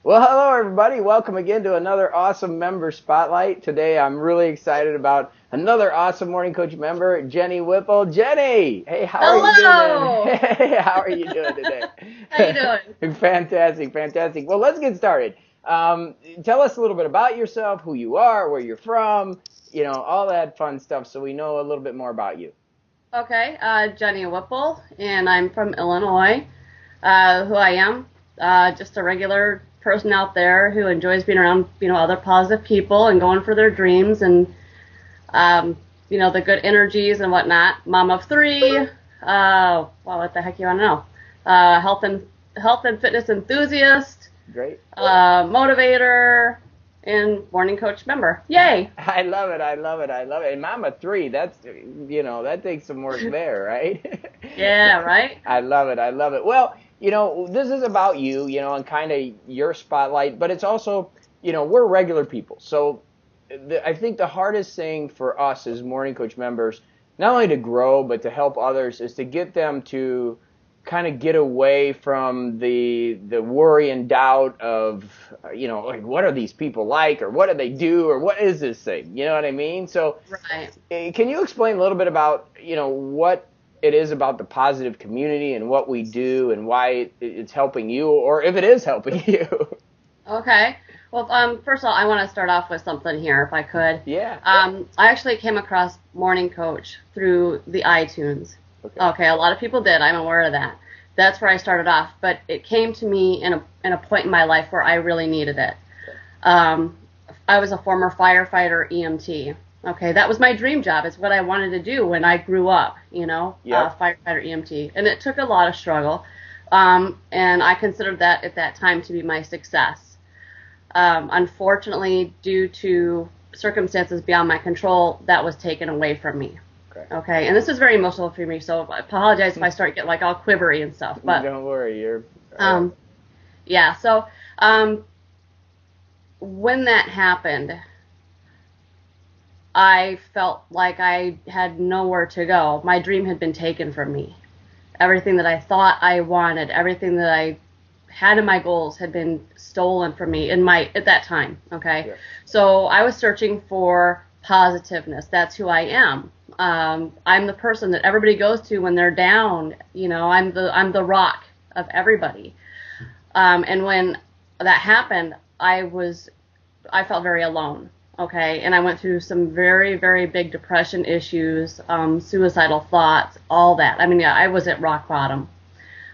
Well, hello everybody. Welcome again to another awesome member spotlight. Today I'm really excited about another awesome Morning Coach member, Jenni Whipple. Jenni, hey, how are you doing? Hello. Hey, how are you doing today? How you doing? Fantastic, fantastic. Well, let's get started. Tell us a little bit about yourself, who you are, where you're from, all that fun stuff so we know a little bit more about you. Okay, Jenni Whipple, and I'm from Illinois. Who I am, just a regular person out there who enjoys being around, other positive people and going for their dreams and, the good energies and whatnot. Mom of three. Well, what the heck you want to know? Health and fitness enthusiast. Great. Motivator. And morning coach member. Yay! I love it. I love it. I love it. And Mama 3, that takes some work there, right? Yeah, right? I love it. I love it. Well, this is about you, and kind of your spotlight, but it's also, we're regular people. So I think the hardest thing for us as Morning Coach members, not only to grow, but to help others, is to get them to kind of get away from the worry and doubt of, like, what are these people like, or what do they do, or what is this thing? You know what I mean? So Right. can you explain a little bit about, what it is about the positive community and what we do and why it's helping you, or if it is helping you? Okay. Well, first of all, I want to start off with something here, if I could. Yeah. I actually came across Morning Coach through the iTunes. Okay. Okay, a lot of people did. I'm aware of that. That's where I started off, but it came to me in a point in my life where I really needed it. I was a former firefighter EMT. Okay, that was my dream job. It's what I wanted to do when I grew up, Yep. firefighter EMT. And it took a lot of struggle. And I considered that at that time to be my success. Unfortunately, due to circumstances beyond my control, that was taken away from me. Okay. Okay, and this is very emotional for me, so I apologize if I start getting like all quivery and stuff. But Don't worry, you're. yeah, so when that happened, I felt like I had nowhere to go. My dream had been taken from me. Everything that I thought I wanted, everything that I had in my goals had been stolen from me at that time. Okay, Yeah. so I was searching for positiveness. That's who I am. I'm the person that everybody goes to when they're down. I'm the rock of everybody. And when that happened, I felt very alone. Okay, and I went through some very, very big depression issues, suicidal thoughts, all that. I mean, yeah, I was at rock bottom.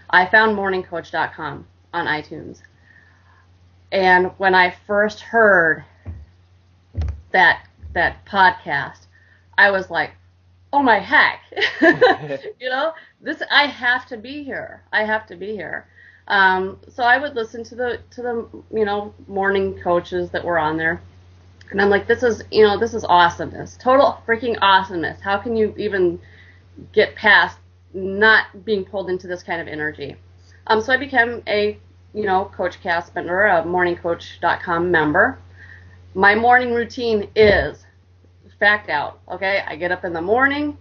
I found MorningCoach.com on iTunes. And when I first heard that podcast, I was like, oh my heck, I have to be here. I have to be here. So I would listen to the morning coaches that were on there. And I'm like, this is awesomeness, total freaking awesomeness. How can you even get past not being pulled into this kind of energy? So I became a, Coach Cast member, a MorningCoach.com member. My morning routine is fact out. Okay, I get up in the morning.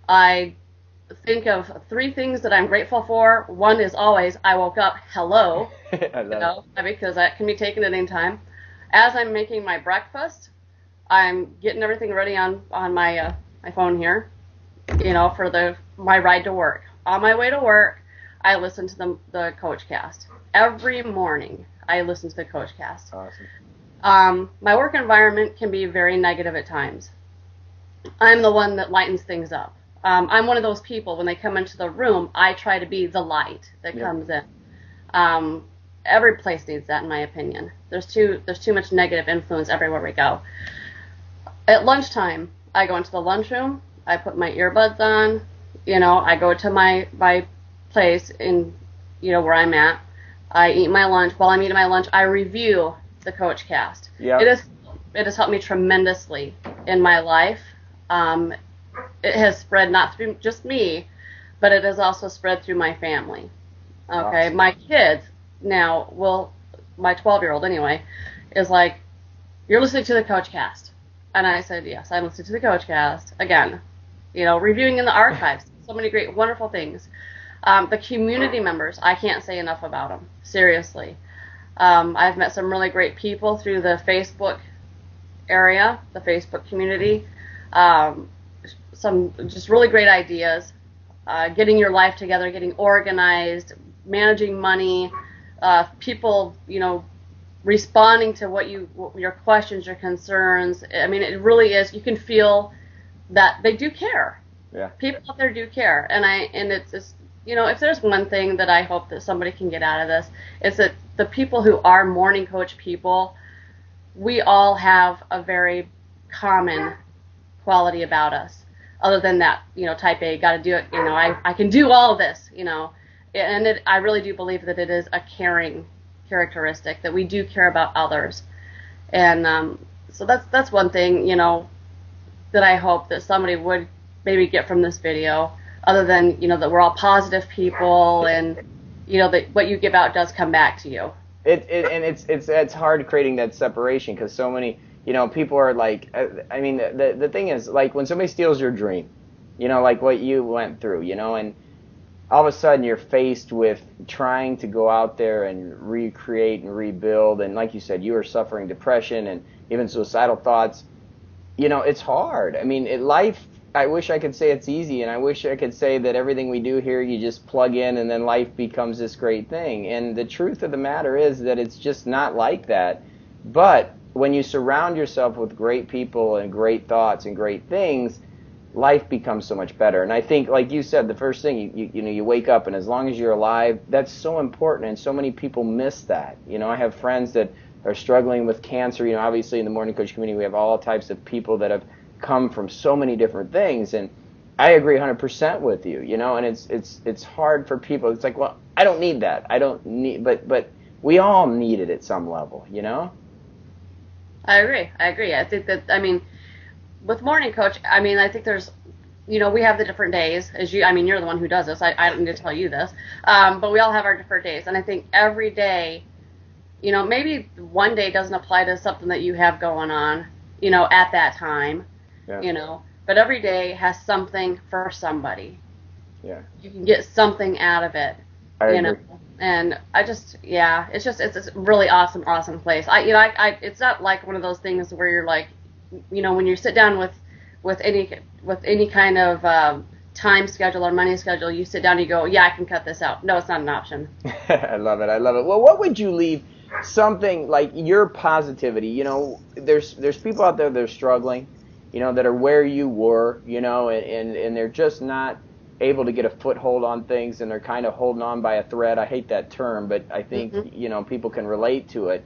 I think of 3 things that I'm grateful for. One is always I woke up. Hello, I love because that can be taken at any time. As I'm making my breakfast, I'm getting everything ready on my my phone here, for my ride to work. On my way to work, I listen to the Coach Cast. Every morning, I listen to the Coach Cast. it. Awesome. My work environment can be very negative at times. I'm the one that lightens things up. I'm one of those people, when they come into the room, I try to be the light that comes in. Every place needs that, in my opinion. There's too much negative influence everywhere we go. At lunchtime, I go into the lunchroom. I put my earbuds on. I go to my place in, where I'm at. I eat my lunch. While I'm eating my lunch, I review the Coach Cast. Yeah. It has helped me tremendously in my life. It has spread not through just me, but it has also spread through my family. Okay, Awesome. my kids now my 12-year-old anyway, is like, you're listening to the Coach Cast. And I said, yes, I'm listening to the Coach Cast. Again, reviewing in the archives. So many great, wonderful things. The community members, I can't say enough about them. Seriously. I've met some really great people through the Facebook area, the Facebook community. Some just really great ideas. Getting your life together, getting organized, managing money, people, responding to your questions, your concerns. I mean, it really is. You can feel that they do care. Yeah. People out there do care, and it's if there's one thing that I hope that somebody can get out of this, it's that the people who are Morning Coach people, we all have a very common quality about us. Other than that, type A, got to do it. I can do all this. And I really do believe that it is a caring characteristic, that we do care about others, and so that's one thing that I hope that somebody would maybe get from this video, other than that we're all positive people, and that what you give out does come back to you. It's hard creating that separation, because so many people are like, I mean, the thing is, like, when somebody steals your dream, like what you went through, and all of a sudden you're faced with trying to go out there and recreate and rebuild, and like you said, you were suffering depression and even suicidal thoughts. It's hard. I mean, life, I wish I could say it's easy, and I wish I could say that everything we do here, you just plug in and then life becomes this great thing. And the truth of the matter is that it's just not like that. But when you surround yourself with great people and great thoughts and great things, life becomes so much better. And I think, like you said, the first thing, you wake up, and as long as you're alive, that's so important, and so many people miss that. I have friends that are struggling with cancer. Obviously in the Morning Coach community, we have all types of people that have come from so many different things, and I agree 100% with you, and it's hard for people. It's like, well, I don't need that. I don't need, but we all need it at some level, I agree. I think that, with Morning Coach, I think there's, we have the different days, you're the one who does this. I don't need to tell you this, but we all have our different days, and I think every day, maybe one day doesn't apply to something that you have going on, at that time. Yeah. But every day has something for somebody. Yeah. You can get something out of it. I agree. And it's a really awesome place. It's not like one of those things where you're like, when you sit down with any kind of time schedule or money schedule, you sit down and you go, yeah, I can cut this out. No, it's not an option. I love it. Well, what would you leave? Something like your positivity. There's people out there that are struggling, that are where you were, and they're just not able to get a foothold on things, and they're kind of holding on by a thread. I hate that term, but I think, people can relate to it.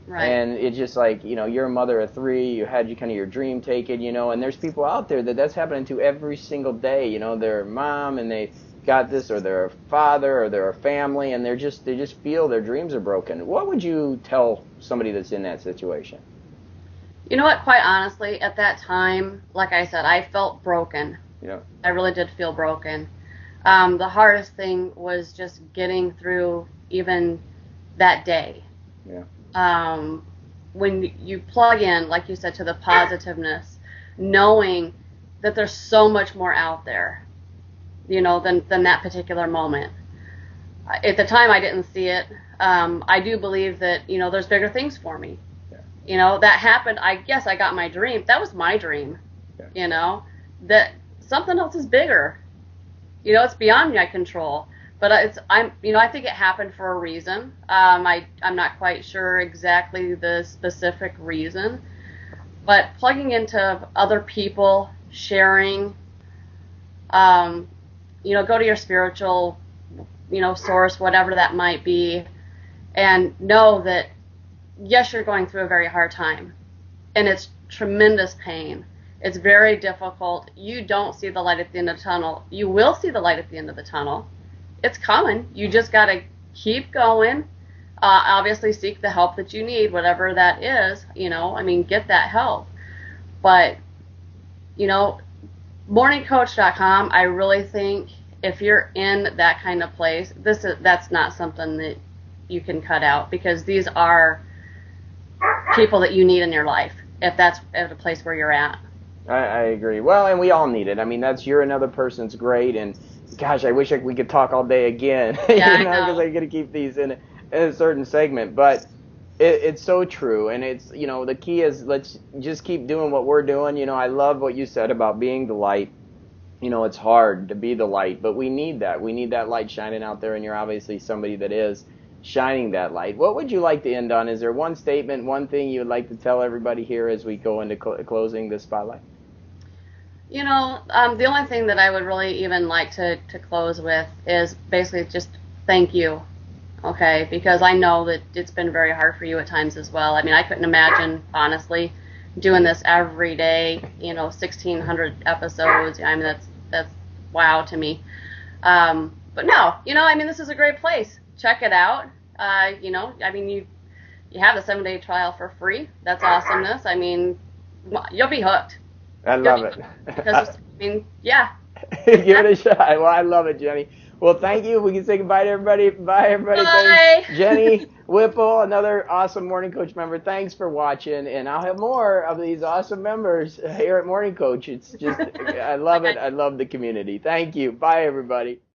Right. And it's just like, you're a mother of 3, you had your dream taken, and there's people out there that's happening to every single day. They're a mom and they got this, or they're a father, or they're a family, and they just feel their dreams are broken. What would you tell somebody that's in that situation? You know what, quite honestly, at that time, like I said, I felt broken. Yeah. I really did feel broken. The hardest thing was just getting through even that day. Yeah. When you plug in, like you said, to the positiveness, knowing that there's so much more out there, than that particular moment. At the time, I didn't see it. I do believe that, there's bigger things for me. Yeah. That happened. I guess I got my dream. That was my dream. Yeah. That something else is bigger. It's beyond my control. But I think it happened for a reason. I'm not quite sure exactly the specific reason. But plugging into other people, sharing, go to your spiritual, source, whatever that might be, and know that, yes, you're going through a very hard time, and it's tremendous pain. It's very difficult. You don't see the light at the end of the tunnel. You will see the light at the end of the tunnel. It's coming. You just got to keep going. Obviously, seek the help that you need, whatever that is. Get that help. But, MorningCoach.com, I really think if you're in that kind of place, that's not something that you can cut out, because these are people that you need in your life, if that's at a place where you're at. I agree. Well, and we all need it. You're another person's great, and gosh, I wish we could talk all day again, Yeah, because I got to keep these in a certain segment. But It's so true, and it's, the key is let's just keep doing what we're doing. I love what you said about being the light. It's hard to be the light, but we need that. We need that light shining out there, and you're obviously somebody that is shining that light. What would you like to end on? Is there one statement, one thing you would like to tell everybody here as we go into closing this spotlight? The only thing that I would really even like to close with is basically just thank you, okay? Because I know that it's been very hard for you at times as well. I mean, I couldn't imagine, honestly, doing this every day, 1,600 episodes. I mean, that's wow to me. But no, I mean, this is a great place. Check it out. I mean, you have the 7-day trial for free. That's awesomeness. I mean, you'll be hooked. I love it. Because, yeah. Give it a shot. Well, I love it, Jenni. Well, thank you. We can say goodbye to everybody. Bye, everybody. Bye. Thanks. Jenni, Whipple, another awesome Morning Coach member. Thanks for watching, and I'll have more of these awesome members here at Morning Coach. It's just, I love it. I love the community. Thank you. Bye, everybody.